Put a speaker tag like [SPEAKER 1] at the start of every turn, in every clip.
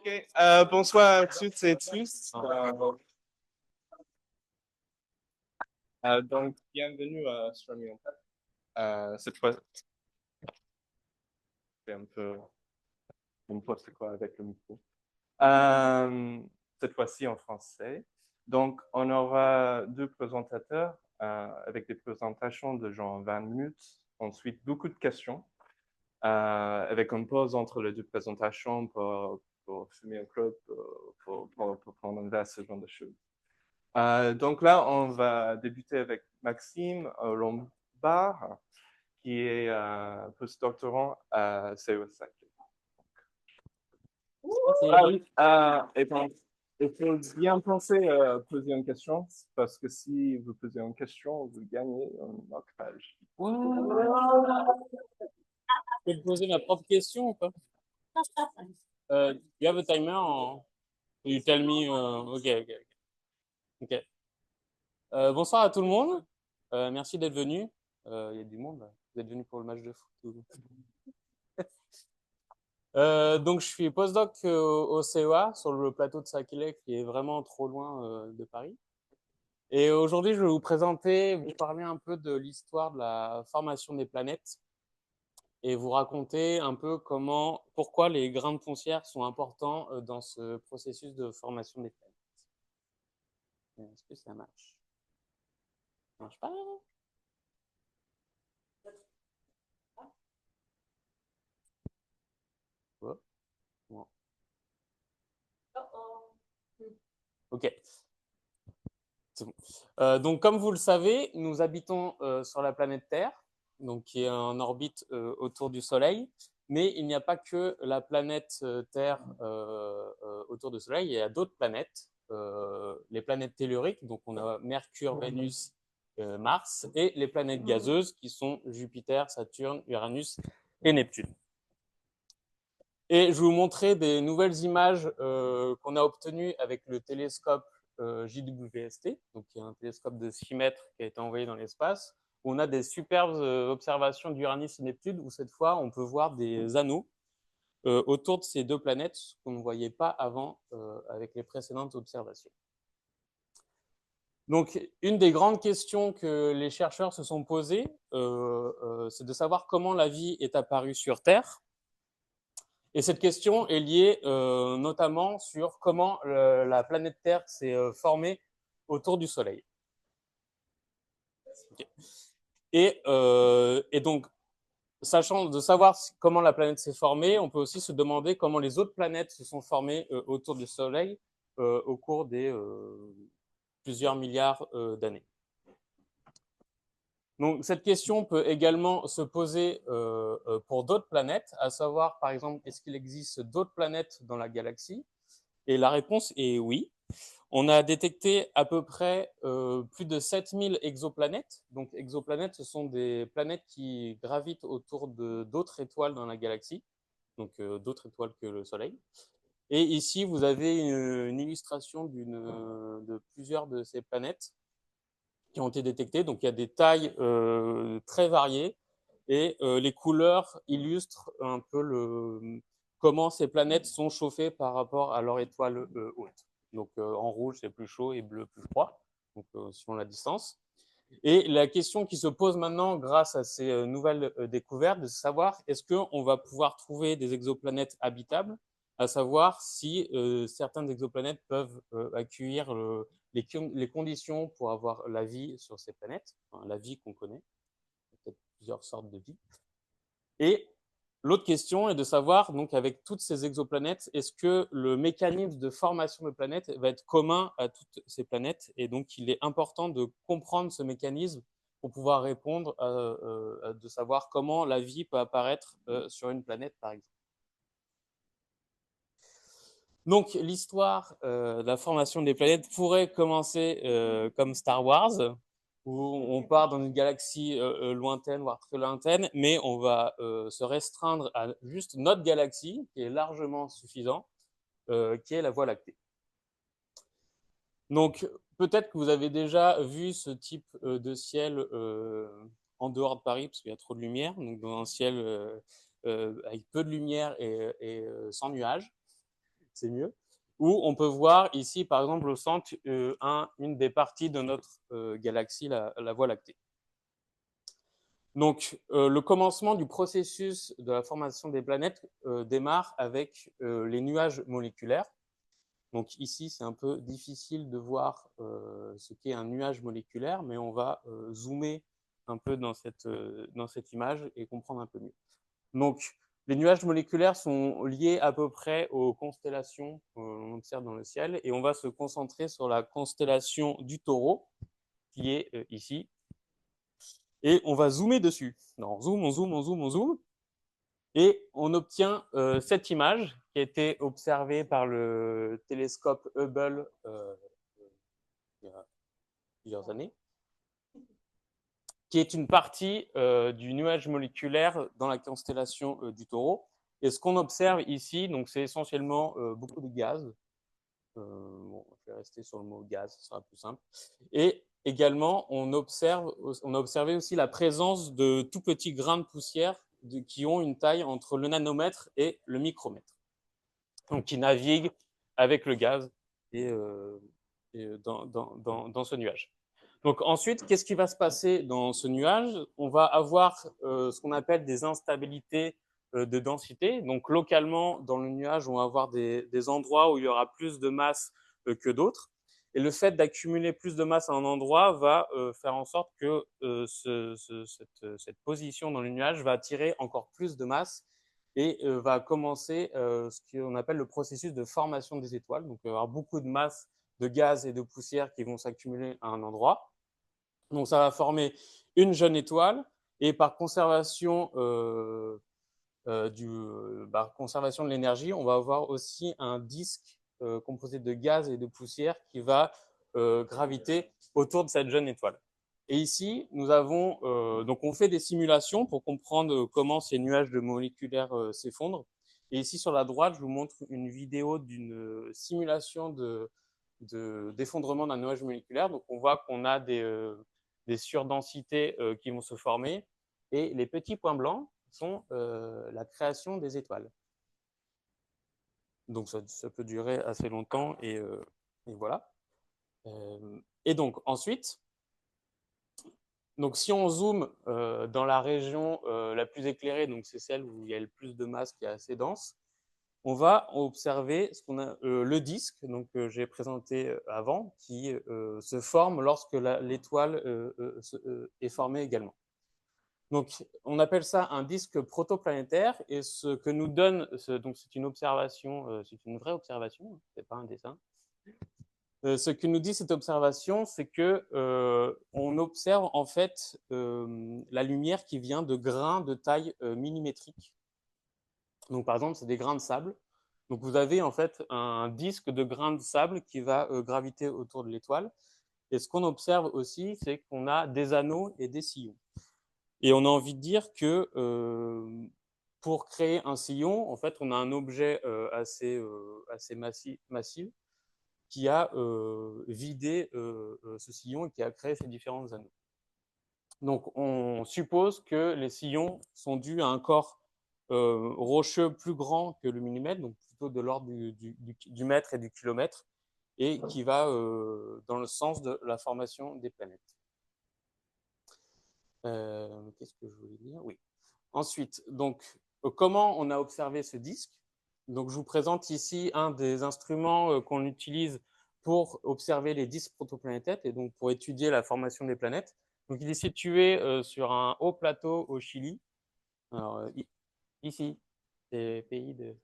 [SPEAKER 1] Ok, bonsoir à toutes et tous. Donc, bienvenue à Streaming. Cette fois, c'est un peu n'importe quoi avec le micro. Euh, cette fois-ci en français. Donc, on aura deux présentateurs avec des présentations de genre 20 minutes. Ensuite, beaucoup de questions avec une pause entre les deux présentations pour fumer un club, pour prendre un verre, ce genre de choses. Donc là, on va débuter avec Maxime Lombard, qui est postdoctorant à CESAC. Ah oui, et bon, il faut bien penser à poser une question, parce que si vous posez une question, vous gagnez un octrage.
[SPEAKER 2] Je peux te poser ma propre question ou pas? You have a timer or you tell me? Ok. Ok. Bonsoir à tout le monde. Merci d'être venu. Il y a du monde là. Vous êtes venu pour le match de foot donc, je suis postdoc au CEA sur le plateau de Saclay qui est vraiment trop loin de Paris. Et aujourd'hui, je vais vous parler un peu de l'histoire de la formation des planètes et vous raconter un peu pourquoi les grains de foncière sont importants dans ce processus de formation des planètes. Est-ce que ça marche? Ça marche pas? Oh, bon. Ok. C'est bon. Donc, comme vous le savez, nous habitons sur la planète Terre, donc qui est en orbite autour du Soleil. Mais il n'y a pas que la planète Terre autour du Soleil, il y a d'autres planètes, les planètes telluriques, donc on a Mercure, Vénus, Mars, et les planètes gazeuses qui sont Jupiter, Saturne, Uranus et Neptune. Et je vais vous montrer des nouvelles images qu'on a obtenues avec le télescope JWST, donc qui est un télescope de 6 mètres qui a été envoyé dans l'espace. On a des superbes observations d'Uranus et Neptune où cette fois on peut voir des anneaux autour de ces deux planètes qu'on ne voyait pas avant avec les précédentes observations. Donc, une des grandes questions que les chercheurs se sont posées, c'est de savoir comment la vie est apparue sur Terre. Et cette question est liée notamment sur comment la planète Terre s'est formée autour du Soleil. Okay. Et donc, sachant de savoir comment la planète s'est formée, on peut aussi se demander comment les autres planètes se sont formées autour du Soleil au cours des plusieurs milliards d'années. Donc, cette question peut également se poser pour d'autres planètes, à savoir, par exemple, est-ce qu'il existe d'autres planètes dans la galaxie? Et la réponse est oui. On a détecté à peu près plus de 7000 exoplanètes. Donc, exoplanètes, ce sont des planètes qui gravitent autour d'autres étoiles dans la galaxie, donc d'autres étoiles que le Soleil. Et ici, vous avez une illustration de plusieurs de ces planètes qui ont été détectées. Donc, il y a des tailles très variées et les couleurs illustrent un peu comment ces planètes sont chauffées par rapport à leur étoile haute. Donc, en rouge, c'est plus chaud et bleu, plus froid, donc selon la distance. Et la question qui se pose maintenant, grâce à ces nouvelles découvertes, de savoir est-ce qu'on va pouvoir trouver des exoplanètes habitables, à savoir si certaines exoplanètes peuvent accueillir les conditions pour avoir la vie sur ces planètes, enfin, la vie qu'on connaît, peut-être plusieurs sortes de vie. Et l'autre question est de savoir, donc avec toutes ces exoplanètes, est-ce que le mécanisme de formation de planètes va être commun à toutes ces planètes? Et donc, il est important de comprendre ce mécanisme pour pouvoir répondre de savoir comment la vie peut apparaître sur une planète, par exemple. Donc, l'histoire de la formation des planètes pourrait commencer comme Star Wars, où on part dans une galaxie lointaine, voire très lointaine, mais on va se restreindre à juste notre galaxie, qui est largement suffisant, qui est la Voie lactée. Donc, peut-être que vous avez déjà vu ce type de ciel en dehors de Paris, parce qu'il y a trop de lumière, donc dans un ciel avec peu de lumière et sans nuages. c'est mieux. Où on peut voir ici, par exemple, au centre, une des parties de notre galaxie, la Voie lactée. Donc, le commencement du processus de la formation des planètes démarre avec les nuages moléculaires. Donc ici, c'est un peu difficile de voir ce qu'est un nuage moléculaire, mais on va zoomer un peu dans cette image et comprendre un peu mieux. Donc, les nuages moléculaires sont liés à peu près aux constellations qu'on observe dans le ciel, et on va se concentrer sur la constellation du Taureau, qui est ici, et on va zoomer dessus. Alors, on zoome, on zoome, on zoome, on zoome, et on obtient cette image qui a été observée par le télescope Hubble il y a plusieurs années, qui est une partie du nuage moléculaire dans la constellation du Taureau. Et ce qu'on observe ici, donc c'est essentiellement beaucoup de gaz. Bon, je vais rester sur le mot gaz, ce sera plus simple. Et également, on a observé aussi la présence de tout petits grains de poussière qui ont une taille entre le nanomètre et le micromètre. Donc, qui naviguent avec le gaz dans ce nuage. Donc ensuite, qu'est-ce qui va se passer dans ce nuage? On va avoir ce qu'on appelle des instabilités de densité. Donc localement, dans le nuage, on va avoir des endroits où il y aura plus de masse que d'autres. Et le fait d'accumuler plus de masse à un endroit va faire en sorte que cette position dans le nuage va attirer encore plus de masse et va commencer ce qu'on appelle le processus de formation des étoiles. Donc il va y avoir beaucoup de masse de gaz et de poussière qui vont s'accumuler à un endroit. Donc, ça va former une jeune étoile et par conservation, conservation de l'énergie, on va avoir aussi un disque composé de gaz et de poussière qui va graviter autour de cette jeune étoile. Et ici, nous avons donc on fait des simulations pour comprendre comment ces nuages de moléculaires s'effondrent. Et ici, sur la droite, je vous montre une vidéo d'une simulation d'effondrement d'un nuage moléculaire. Donc, on voit qu'on a des surdensités qui vont se former. Et les petits points blancs sont la création des étoiles. Donc, ça peut durer assez longtemps et voilà. Et donc, ensuite, donc, si on zoome dans la région la plus éclairée, donc c'est celle où il y a le plus de masse qui est assez dense, on va observer ce qu'on a, le disque, donc j'ai présenté avant, qui se forme lorsque l'étoile est formée également. Donc, on appelle ça un disque protoplanétaire, et ce que nous donne, donc c'est une observation, c'est une vraie observation, c'est pas un dessin. Ce que nous dit cette observation, c'est que on observe en fait la lumière qui vient de grains de taille millimétrique. Donc, par exemple, c'est des grains de sable. Donc, vous avez en fait un disque de grains de sable qui va graviter autour de l'étoile. Et ce qu'on observe aussi, c'est qu'on a des anneaux et des sillons. Et on a envie de dire que pour créer un sillon, en fait, on a un objet assez massif qui a vidé ce sillon et qui a créé ces différents anneaux. Donc, on suppose que les sillons sont dus à un corps rocheux plus grand que le millimètre, donc plutôt de l'ordre du mètre et du kilomètre, et qui va dans le sens de la formation des planètes. Qu'est-ce que je voulais dire? Oui. Ensuite, donc, comment on a observé ce disque? Donc, je vous présente ici un des instruments qu'on utilise pour observer les disques protoplanétaires et donc pour étudier la formation des planètes. Donc, il est situé sur un haut plateau au Chili. Alors, ici, c'est pays de...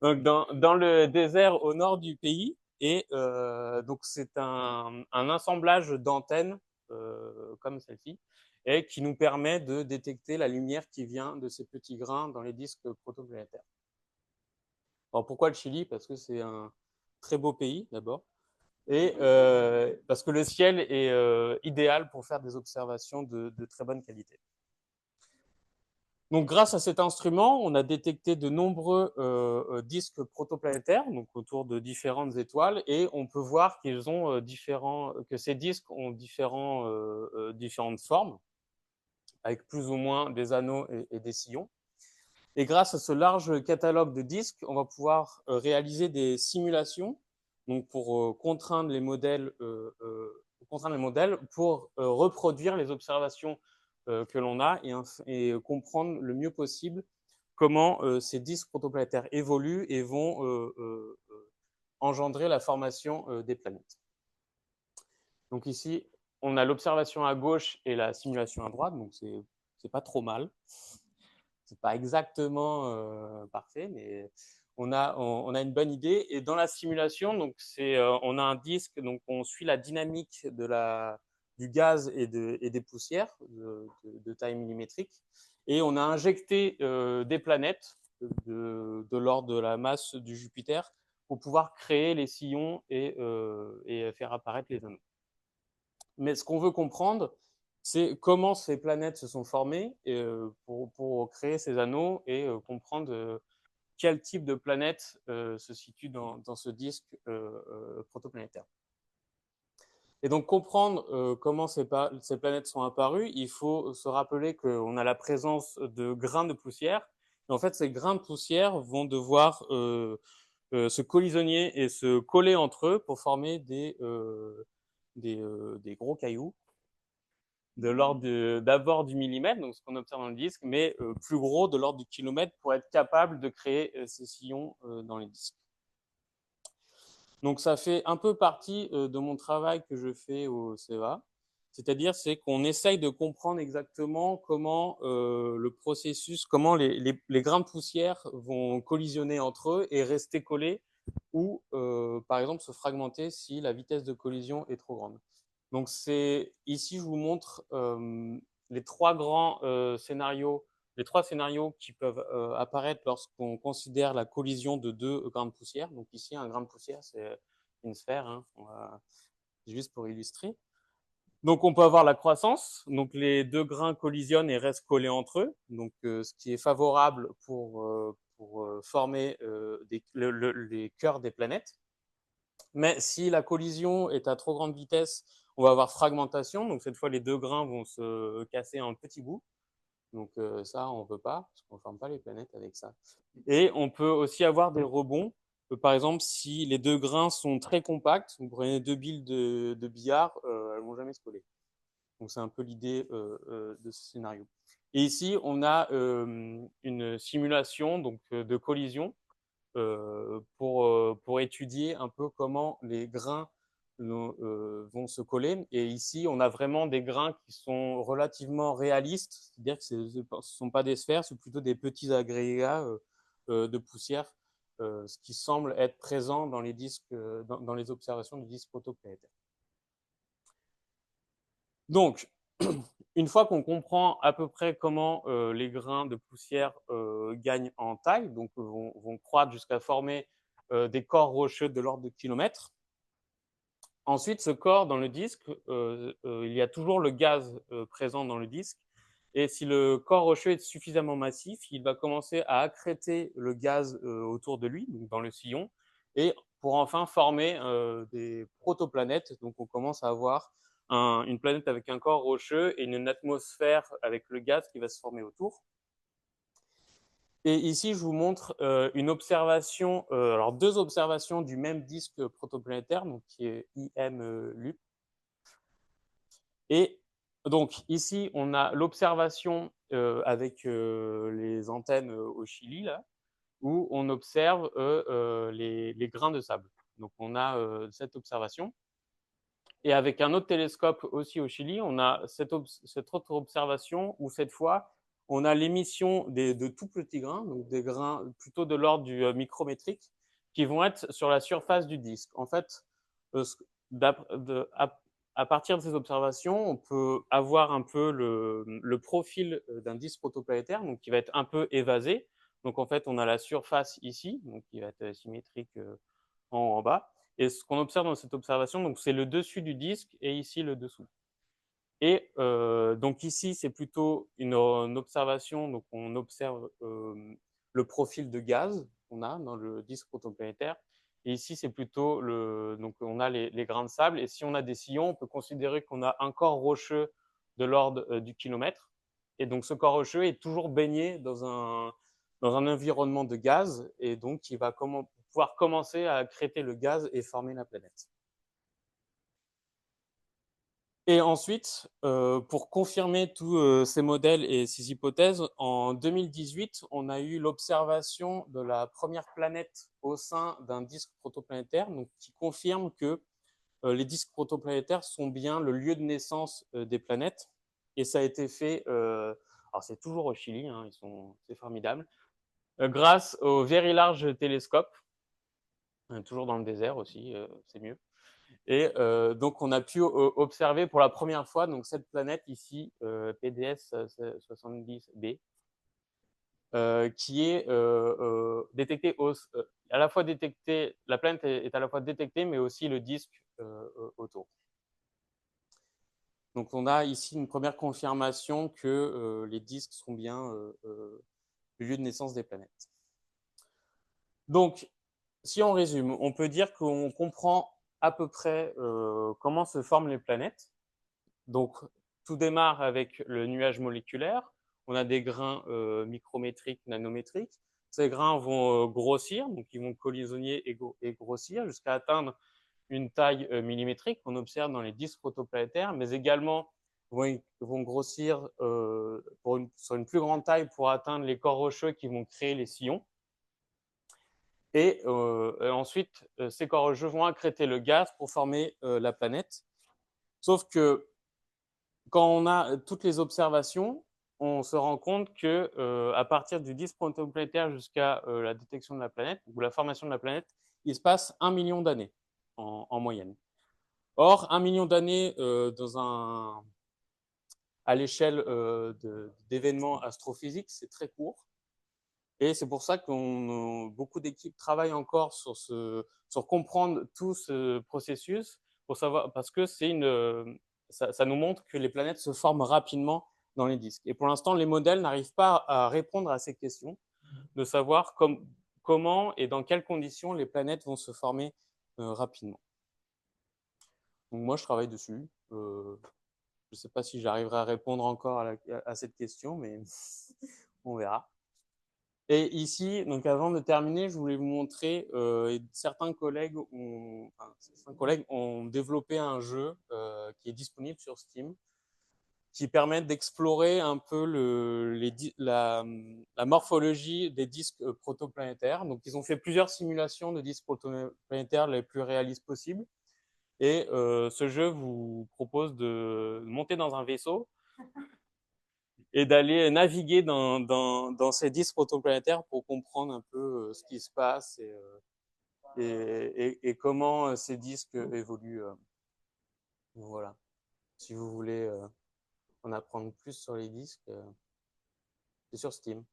[SPEAKER 2] donc, dans le désert au nord du pays. Et donc, c'est un assemblage d'antennes comme celle-ci, et qui nous permet de détecter la lumière qui vient de ces petits grains dans les disques protoplanétaires. Alors, pourquoi le Chili? Parce que c'est un très beau pays, d'abord, et parce que le ciel est idéal pour faire des observations de très bonne qualité. Donc, grâce à cet instrument, on a détecté de nombreux disques protoplanétaires, donc autour de différentes étoiles, et on peut voir qu'ils ont que ces disques ont différentes formes, avec plus ou moins des anneaux et des sillons. Et grâce à ce large catalogue de disques, on va pouvoir réaliser des simulations donc pour contraindre les modèles pour reproduire les observations que l'on a et comprendre le mieux possible comment ces disques protoplanétaires évoluent et vont engendrer la formation des planètes. Donc ici, on a l'observation à gauche et la simulation à droite, donc c'est pas trop mal. C'est pas exactement parfait, mais on a une bonne idée. Et dans la simulation, donc on a un disque, donc on suit la dynamique du gaz et des poussières de taille millimétrique, et on a injecté des planètes de l'ordre de la masse du Jupiter pour pouvoir créer les sillons et faire apparaître les anneaux. Mais ce qu'on veut comprendre, c'est comment ces planètes se sont formées pour créer ces anneaux et comprendre quel type de planète se situe dans ce disque protoplanétaire. Et donc, comprendre comment ces planètes sont apparues, il faut se rappeler qu'on a la présence de grains de poussière. Et en fait, ces grains de poussière vont devoir se collisionner et se coller entre eux pour former des gros cailloux de l'ordre d'abord du millimètre, donc ce qu'on observe dans le disque, mais plus gros de l'ordre du kilomètre pour être capable de créer ces sillons dans les disques. Donc ça fait un peu partie de mon travail que je fais au CEA, c'est-à-dire c'est qu'on essaye de comprendre exactement comment le processus, comment les grains de poussière vont collisionner entre eux et rester collés ou par exemple se fragmenter si la vitesse de collision est trop grande. Donc ici je vous montre les trois scénarios qui peuvent apparaître lorsqu'on considère la collision de deux grains de poussière. Donc ici un grain de poussière c'est une sphère, hein, juste pour illustrer. Donc on peut avoir la croissance, donc les deux grains collisionnent et restent collés entre eux, donc ce qui est favorable pour former les cœurs des planètes. Mais si la collision est à trop grande vitesse, on va avoir fragmentation. Donc cette fois, les deux grains vont se casser en petits bouts. Donc ça, on ne peut pas, parce qu'on ne forme pas les planètes avec ça. Et on peut aussi avoir des rebonds. Par exemple, si les deux grains sont très compacts, vous prenez deux billes de billard, elles ne vont jamais se coller. Donc c'est un peu l'idée de ce scénario. Et ici, on a une simulation donc, de collision pour étudier un peu comment les grains vont se coller. Et ici, on a vraiment des grains qui sont relativement réalistes, c'est-à-dire que ce ne sont pas des sphères, c'est plutôt des petits agrégats de poussière, ce qui semble être présent dans les disques, dans les observations du disque protoplanétaire. Donc, une fois qu'on comprend à peu près comment les grains de poussière gagnent en taille, donc vont croître jusqu'à former des corps rocheux de l'ordre de kilomètres. Ensuite, ce corps dans le disque, il y a toujours le gaz présent dans le disque. Et si le corps rocheux est suffisamment massif, il va commencer à accréter le gaz autour de lui, donc dans le sillon, et pour enfin former des protoplanètes. Donc on commence à avoir une planète avec un corps rocheux et une atmosphère avec le gaz qui va se former autour. Et ici, je vous montre une observation, alors deux observations du même disque protoplanétaire, donc qui est IM-LUP. Et donc ici, on a l'observation avec les antennes au Chili, là, où on observe les grains de sable. Donc on a cette observation. Et avec un autre télescope aussi au Chili, on a cette autre observation où cette fois, on a l'émission de tout petits grains, donc des grains plutôt de l'ordre du micrométrique, qui vont être sur la surface du disque. En fait, à partir de ces observations, on peut avoir un peu le profil d'un disque protoplanétaire, donc qui va être un peu évasé. Donc en fait, on a la surface ici, donc qui va être symétrique en bas. Et ce qu'on observe dans cette observation, donc c'est le dessus du disque et ici le dessous. Et donc ici, c'est plutôt une observation, donc on observe le profil de gaz qu'on a dans le disque protoplanétaire. Et ici, c'est plutôt donc on a les grains de sable. Et si on a des sillons, on peut considérer qu'on a un corps rocheux de l'ordre du kilomètre. Et donc ce corps rocheux est toujours baigné dans dans un environnement de gaz, et donc qui va pouvoir commencer à accréter le gaz et former la planète. Et ensuite, pour confirmer tous ces modèles et ces hypothèses, en 2018, on a eu l'observation de la première planète au sein d'un disque protoplanétaire, donc qui confirme que les disques protoplanétaires sont bien le lieu de naissance des planètes. Et ça a été fait, alors c'est toujours au Chili, hein, c'est formidable, grâce au Very Large Telescope, toujours dans le désert aussi, c'est mieux. Et donc, on a pu observer pour la première fois donc, cette planète ici, PDS 70b, qui est détectée à la fois détectée, la planète est à la fois détectée, mais aussi le disque autour. Donc, on a ici une première confirmation que les disques sont bien le lieu de naissance des planètes. Donc, si on résume, on peut dire qu'on comprend à peu près comment se forment les planètes. Donc, tout démarre avec le nuage moléculaire. On a des grains micrométriques, nanométriques. Ces grains vont grossir, donc ils vont collisionner et grossir jusqu'à atteindre une taille millimétrique qu'on observe dans les disques protoplanétaires, mais également vont grossir sur une plus grande taille pour atteindre les corps rocheux qui vont créer les sillons. Et ensuite, ces corps rocheux vont accréter le gaz pour former la planète. Sauf que quand on a toutes les observations, on se rend compte que à partir du disque protoplanétaire jusqu'à la détection de la planète ou la formation de la planète, il se passe 1 million d'années en moyenne. Or, 1 million d'années à l'échelle d'événements astrophysiques, c'est très court. Et c'est pour ça que beaucoup d'équipes travaillent encore sur comprendre tout ce processus, pour savoir, parce que ça nous montre que les planètes se forment rapidement dans les disques. Et pour l'instant, les modèles n'arrivent pas à répondre à ces questions, de savoir comment et dans quelles conditions les planètes vont se former rapidement. Donc moi, je travaille dessus. Je ne sais pas si j'arriverai à répondre encore à cette question, mais on verra. Et ici, donc avant de terminer, je voulais vous montrer, certains collègues ont développé un jeu qui est disponible sur Steam, qui permet d'explorer un peu la morphologie des disques protoplanétaires. Donc, ils ont fait plusieurs simulations de disques protoplanétaires les plus réalistes possibles. Et ce jeu vous propose de monter dans un vaisseau et d'aller naviguer dans ces disques protoplanétaires pour comprendre un peu ce qui se passe et comment ces disques évoluent. Voilà. Si vous voulez en apprendre plus sur les disques, c'est sur Steam.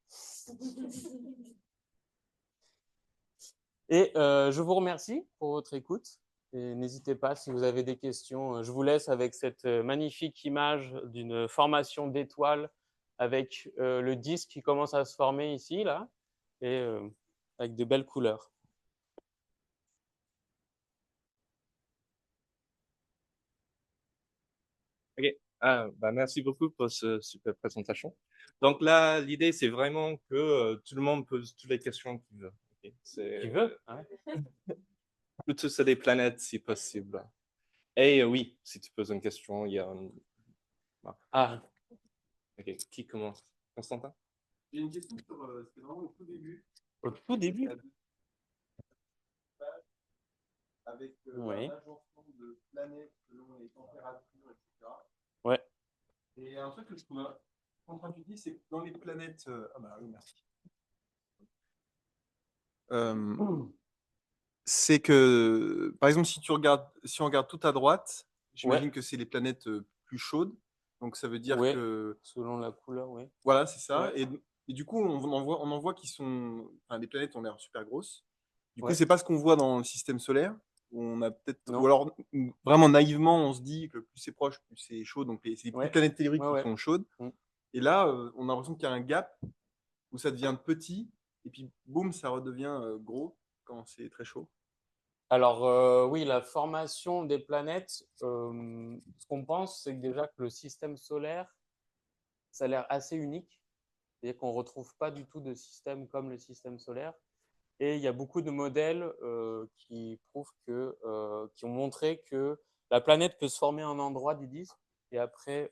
[SPEAKER 2] Et je vous remercie pour votre écoute. Et n'hésitez pas si vous avez des questions. Je vous laisse avec cette magnifique image d'une formation d'étoiles avec le disque qui commence à se former ici, là, et avec de belles couleurs.
[SPEAKER 1] OK. Merci beaucoup pour cette super présentation. Donc là, l'idée, c'est vraiment que tout le monde pose toutes les questions qu'il veut. Okay?
[SPEAKER 2] Qui veut, hein?
[SPEAKER 1] Plutôt sur des planètes, si possible. Et oui, si tu poses une question, il y a un...
[SPEAKER 2] Ah.
[SPEAKER 1] OK. Qui commence? Constantin?
[SPEAKER 3] J'ai une question sur c'était vraiment au tout début.
[SPEAKER 2] Au tout début?
[SPEAKER 3] Avec
[SPEAKER 2] Oui.
[SPEAKER 3] l'agencement de planètes selon les températures, etc.
[SPEAKER 2] Ouais.
[SPEAKER 3] Et un truc que je trouve contre-intuitif, c'est que dans les planètes. Oui, merci. C'est que, par exemple, si on regarde tout à droite, j'imagine que c'est les planètes plus chaudes. Donc ça veut dire que.
[SPEAKER 2] Selon la couleur, oui.
[SPEAKER 3] Voilà, c'est ça.
[SPEAKER 2] Ouais.
[SPEAKER 3] Et du coup, on en voit qui sont. Enfin, les planètes ont l'air super grosses. Du coup, c'est pas ce qu'on voit dans le système solaire. On a peut-être. Ou alors, vraiment naïvement, on se dit que plus c'est proche, plus c'est chaud. Donc, c'est les petites planètes telluriques qui sont chaudes. Et là, on a l'impression qu'il y a un gap où ça devient petit. Et puis, boum, ça redevient gros quand c'est très chaud.
[SPEAKER 2] Alors, oui, la formation des planètes, ce qu'on pense, c'est que déjà que le système solaire, ça a l'air assez unique. C'est-à-dire qu'on ne retrouve pas du tout de système comme le système solaire. Et il y a beaucoup de modèles qui prouvent qui ont montré que la planète peut se former en endroit du disque et après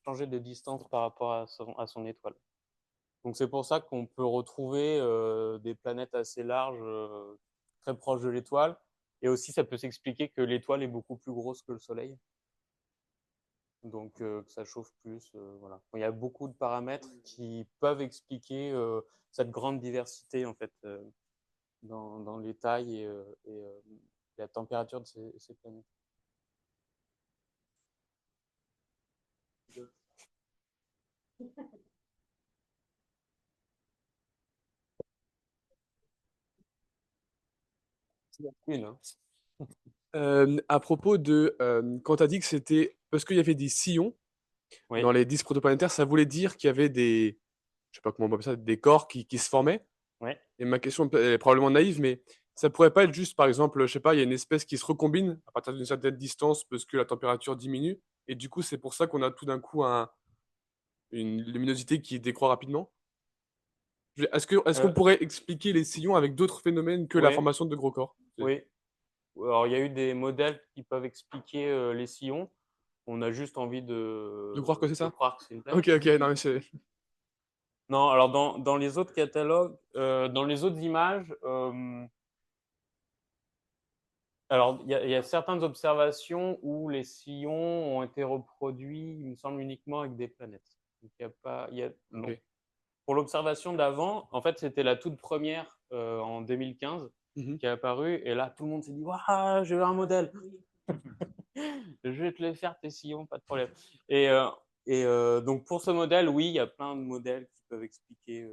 [SPEAKER 2] changer de distance par rapport à son étoile. Donc c'est pour ça qu'on peut retrouver des planètes assez larges, très proches de l'étoile. Et aussi, ça peut s'expliquer que l'étoile est beaucoup plus grosse que le Soleil. Donc que ça chauffe plus. Voilà. Il y a beaucoup de paramètres qui peuvent expliquer cette grande diversité en fait, dans les tailles et la température de ces planètes. Une, hein.
[SPEAKER 4] À propos de quand tu as dit que c'était parce qu'il y avait des sillons
[SPEAKER 2] Oui.
[SPEAKER 4] dans les disques protoplanétaires, ça voulait dire qu'il y avait des, je sais pas comment on appelle ça, des corps qui se formaient.
[SPEAKER 2] Ouais.
[SPEAKER 4] Et ma question est probablement naïve, mais ça pourrait pas être juste, par exemple, je sais pas, il y a une espèce qui se recombine à partir d'une certaine distance parce que la température diminue, et du coup, c'est pour ça qu'on a tout d'un coup une luminosité qui décroît rapidement. Est-ce qu'on pourrait expliquer les sillons avec d'autres phénomènes que la
[SPEAKER 2] Oui.
[SPEAKER 4] formation de gros corps?
[SPEAKER 2] Oui. Alors, il y a eu des modèles qui peuvent expliquer les sillons. On a juste envie
[SPEAKER 4] De croire que c'est ça?
[SPEAKER 2] croire que c'est une
[SPEAKER 4] Ok,
[SPEAKER 2] planète.
[SPEAKER 4] ok, non, mais c'est.
[SPEAKER 2] Non, alors dans les autres catalogues, dans les autres images, alors il y a certaines observations où les sillons ont été reproduits, il me semble, uniquement avec des planètes. Donc, il y a pas, il y a, non.
[SPEAKER 4] Ok.
[SPEAKER 2] Pour l'observation d'avant, en fait, c'était la toute première en 2015
[SPEAKER 4] Mhm.
[SPEAKER 2] qui est apparue. Et là, tout le monde s'est dit waouh, j'ai un modèle. Je vais te les faire, tes sillons, pas de problème. Donc, pour ce modèle, oui, il y a plein de modèles qui peuvent expliquer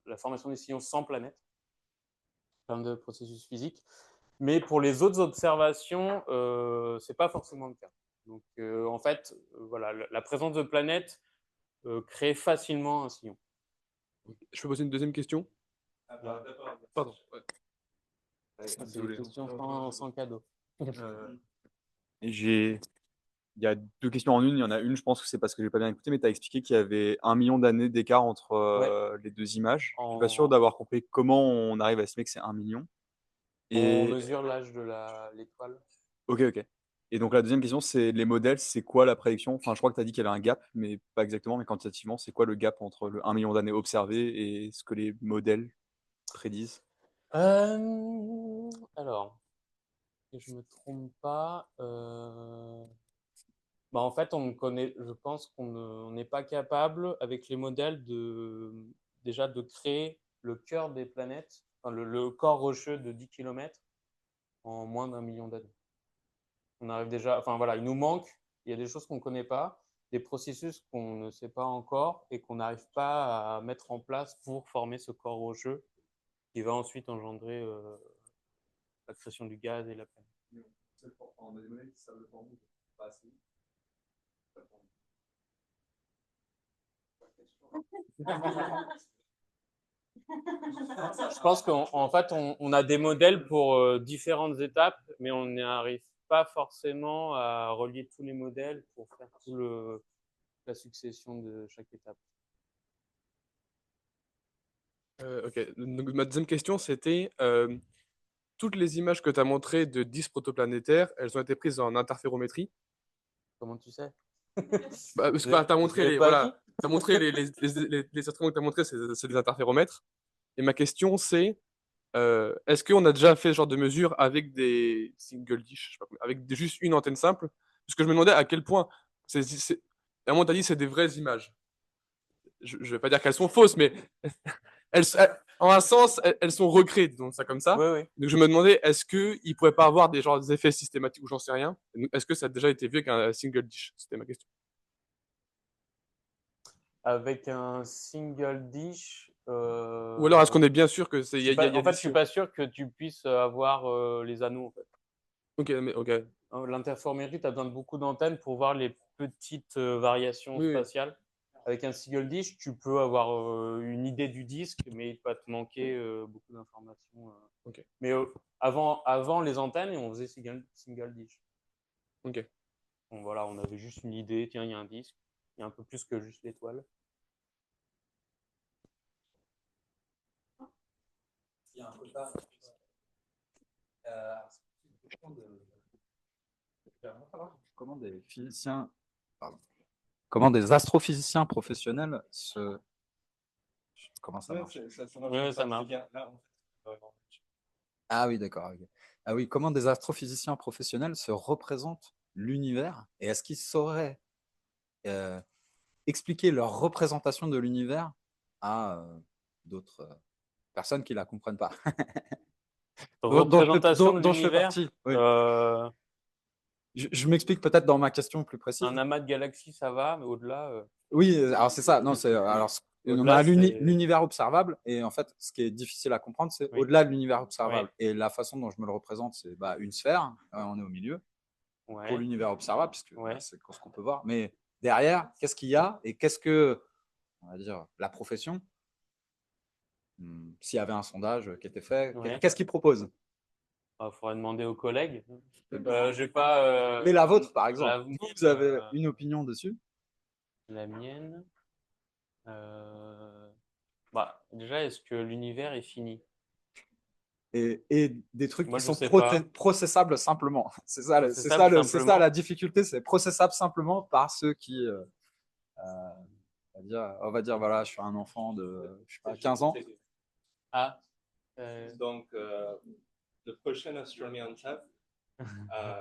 [SPEAKER 2] la formation des sillons sans planète, plein de processus physiques. Mais pour les autres observations, ce n'est pas forcément le cas. Donc, en fait, voilà, la présence de planètes crée facilement un sillon.
[SPEAKER 4] Je peux poser une deuxième question? Pardon. Ouais.
[SPEAKER 2] C'est une question sans cadeau.
[SPEAKER 5] Il y a deux questions en une. Il y en a une, je pense que c'est parce que j'ai pas bien écouté, mais tu as expliqué qu'il y avait 1 million d'années d'écart entre les deux images. Je suis pas sûr d'avoir compris comment on arrive à estimer que c'est 1 million.
[SPEAKER 2] On mesure l'âge de l'étoile.
[SPEAKER 5] Ok, ok. Et donc la deuxième question, c'est les modèles, c'est quoi la prédiction? Enfin, je crois que tu as dit qu'il y avait un gap, mais pas exactement, mais quantitativement, c'est quoi le gap entre le 1 million d'années observées et ce que les modèles prédisent?
[SPEAKER 2] Alors, que je me trompe pas, en fait, je pense qu'on n'est pas capable, avec les modèles, déjà de créer le cœur des planètes, enfin, le corps rocheux de 10 km en moins d'1 million d'années. On arrive déjà, enfin voilà, il nous manque, il y a des choses qu'on ne connaît pas, des processus qu'on ne sait pas encore et qu'on n'arrive pas à mettre en place pour former ce corps rocheux qui va ensuite engendrer la création du gaz et la planète. Je pense qu'en fait, on a des modèles pour différentes étapes, mais on n'arrive pas forcément à relier tous les modèles pour faire la succession de chaque étape.
[SPEAKER 4] Ok. Donc, ma deuxième question, c'était toutes les images que tu as montrées de disques protoplanétaires, elles ont été prises en interférométrie.
[SPEAKER 2] Comment tu sais?
[SPEAKER 4] Parce que tu as montré, t'as montré les instruments que tu as montrés, c'est des interféromètres. Et ma question, c'est est-ce qu'on a déjà fait ce genre de mesure avec des single dish, je sais pas avec juste une antenne simple? Parce que je me demandais à quel point. À un moment, tu as dit c'est des vraies images. Je ne vais pas dire qu'elles sont fausses, mais en un sens, elles sont recréées, disons ça comme ça.
[SPEAKER 2] Oui, oui.
[SPEAKER 4] Donc je me demandais, est-ce qu'il ne pourrait pas avoir des effets systématiques ou j'en sais rien? Est-ce que ça a déjà été vu avec un single dish? C'était ma question.
[SPEAKER 2] Avec un single dish.
[SPEAKER 4] Ou alors est-ce qu'on est bien sûr que c'est.
[SPEAKER 2] En fait, je suis pas sûr que tu puisses avoir les anneaux. En fait.
[SPEAKER 4] Ok.
[SPEAKER 2] L'interférométrie, tu as besoin de beaucoup d'antennes pour voir les petites variations
[SPEAKER 4] Oui.
[SPEAKER 2] spatiales. Avec un single dish, tu peux avoir une idée du disque, mais il va te manquer beaucoup d'informations.
[SPEAKER 4] Ok.
[SPEAKER 2] Mais avant les antennes, on faisait single dish.
[SPEAKER 4] Ok.
[SPEAKER 2] Donc voilà, on avait juste une idée, tiens, il y a un disque, il y a un peu plus que juste l'étoile.
[SPEAKER 6] a un quota. Comment des physiciens, pardon, comment des astrophysiciens professionnels se. Comment ça marche?
[SPEAKER 2] Ça marche.
[SPEAKER 6] Ah oui, d'accord. Ok. Ah oui, comment des astrophysiciens professionnels se représentent l'univers et est-ce qu'ils sauraient expliquer leur représentation de l'univers à d'autres personnes qui ne la comprennent pas?
[SPEAKER 2] Représentation de
[SPEAKER 6] dont je fais
[SPEAKER 2] l'univers.
[SPEAKER 6] partie. Oui. Je m'explique peut-être dans ma question plus précise.
[SPEAKER 2] Un amas de galaxies, ça va, mais au-delà.
[SPEAKER 6] Oui, alors c'est ça. Non, c'est alors on a l'univers observable et en fait, ce qui est difficile à comprendre, c'est au-delà de l'univers observable.
[SPEAKER 2] Oui.
[SPEAKER 6] Et la façon dont je me le représente, c'est une sphère. On est au milieu pour l'univers observable, puisque c'est ce qu'on peut voir. Mais derrière, qu'est-ce qu'il y a et qu'est-ce que, on va dire, la profession, s'il y avait un sondage qui était fait, qu'est-ce qu'il propose?
[SPEAKER 2] Il faudrait demander aux collègues. J'ai pas.
[SPEAKER 6] Mais la vôtre, par exemple, vous avez une opinion dessus?
[SPEAKER 2] La mienne. Déjà, est-ce que l'univers est fini?
[SPEAKER 6] Et des trucs
[SPEAKER 2] Moi,
[SPEAKER 6] qui sont processables simplement. C'est ça la difficulté, c'est processable simplement par ceux qui, on va dire, voilà, je suis un enfant de, je sais pas, 15 ans.
[SPEAKER 1] Ah. Donc, le prochain Astronomy on Tap,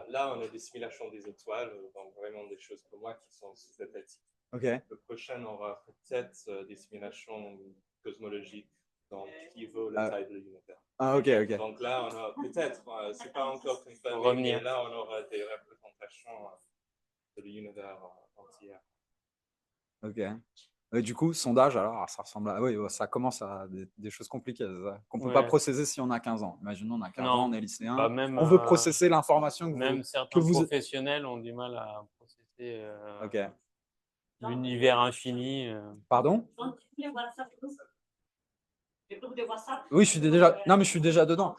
[SPEAKER 1] là, on a des simulations des étoiles, donc vraiment des choses pour moi qui sont sous-étatiques.
[SPEAKER 6] Okay.
[SPEAKER 1] Le prochain aura peut-être des simulations cosmologiques, donc qui vaut la taille de l'univers.
[SPEAKER 6] Ah, ok.
[SPEAKER 1] Donc là, on a peut-être, c'est pas encore confirmé, mais là, on aura des représentations de l'univers entier.
[SPEAKER 6] Ok. Du coup, sondage, alors, ça ressemble à. Oui, ça commence à des choses compliquées, qu'on ne peut pas processer si on a 15 ans. Imaginons, on a 15 ans, on est lycéen. On veut processer l'information
[SPEAKER 2] que certains professionnels ont du mal à processer l'univers infini.
[SPEAKER 6] Pardon? Oui, je suis déjà dedans.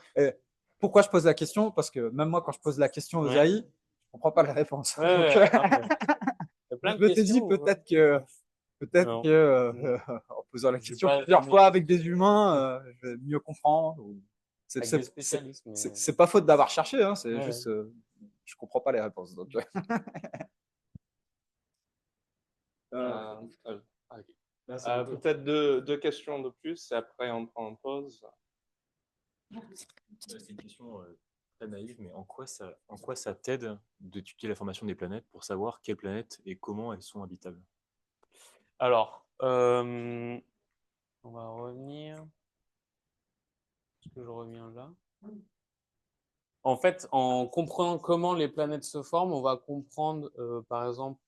[SPEAKER 6] Pourquoi je pose la question? Parce que même moi, quand je pose la question aux AI, je ne comprends pas la réponse. Je me suis dit peut-être que en posant la question plusieurs fois avec des humains, je vais mieux comprendre. C'est pas faute d'avoir cherché, hein, c'est juste je comprends pas les réponses. Donc,
[SPEAKER 1] peut-être deux questions de plus, et après on prend une pause.
[SPEAKER 7] C'est une question très naïve, mais en quoi ça t'aide d'étudier la formation des planètes pour savoir quelles planètes et comment elles sont habitables?
[SPEAKER 2] Alors, on va revenir. Est-ce que je reviens là? En fait, en comprenant comment les planètes se forment, on va comprendre, par exemple,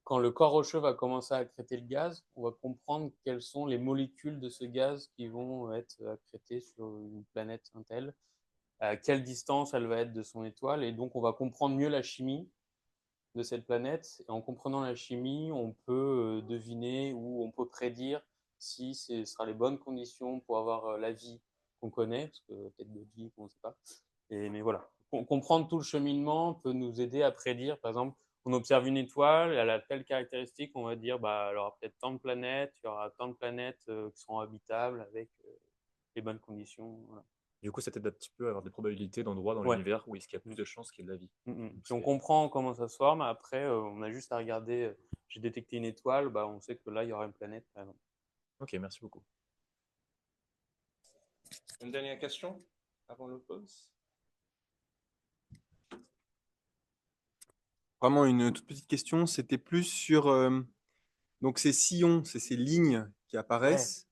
[SPEAKER 2] quand le corps rocheux va commencer à accréter le gaz, on va comprendre quelles sont les molécules de ce gaz qui vont être accrétées sur une planète telle, à quelle distance elle va être de son étoile, et donc on va comprendre mieux la chimie de cette planète. Et en comprenant la chimie, on peut deviner ou on peut prédire si ce sera les bonnes conditions pour avoir la vie qu'on connaît, parce que peut-être d'autres vies qu'on ne sait pas. Mais voilà, comprendre tout le cheminement peut nous aider à prédire, par exemple, on observe une étoile, elle a telle caractéristique, on va dire, elle aura peut-être tant de planètes, il y aura tant de planètes qui seront habitables avec les bonnes conditions. Voilà.
[SPEAKER 7] Du coup, ça t'aide un petit peu à avoir des probabilités d'endroits dans l'univers où est-ce qu'il y a plus de chances qu'il y ait de la vie.
[SPEAKER 2] Si on comprend comment ça se forme, après, on a juste à regarder, j'ai détecté une étoile, on sait que là, il y aura une planète, par exemple.
[SPEAKER 7] Ok, merci beaucoup.
[SPEAKER 1] Une dernière question avant le pause?
[SPEAKER 3] Vraiment une toute petite question, c'était plus sur donc ces sillons, c'est ces lignes qui apparaissent.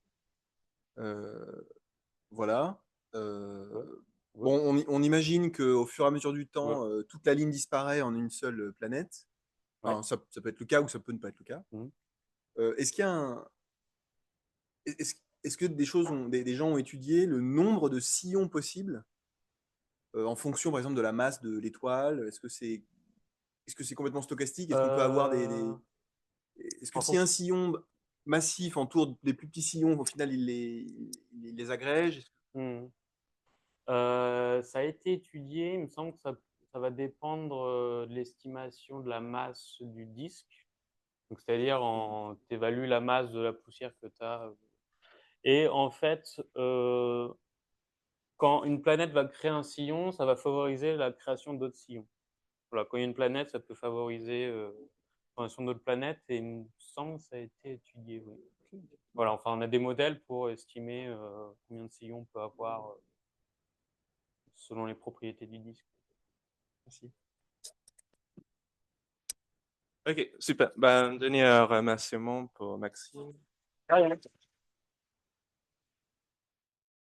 [SPEAKER 3] Voilà. Bon, on imagine qu'au fur et à mesure du temps, toute la ligne disparaît en une seule planète. Enfin, ça peut être le cas ou ça peut ne pas être le cas. Est-ce qu'il y a est-ce que des gens ont étudié le nombre de sillons possibles en fonction, par exemple, de la masse de l'étoile? Est-ce que c'est complètement stochastique? Est-ce qu'on peut avoir Est-ce que si un sillon massif entoure des plus petits sillons, au final, il les agrège?
[SPEAKER 2] Ça a été étudié, il me semble que ça va dépendre de l'estimation de la masse du disque. Donc, c'est-à-dire, tu évalues la masse de la poussière que tu as. Et en fait, quand une planète va créer un sillon, ça va favoriser la création d'autres sillons. Voilà, quand il y a une planète, ça peut favoriser la formation d'autres planètes, et il me semble que ça a été étudié. Oui. Voilà, enfin, on a des modèles pour estimer combien de sillons on peut avoir selon les propriétés du disque. Merci.
[SPEAKER 1] Ok, super. Ben, dernier remerciement pour Maxime.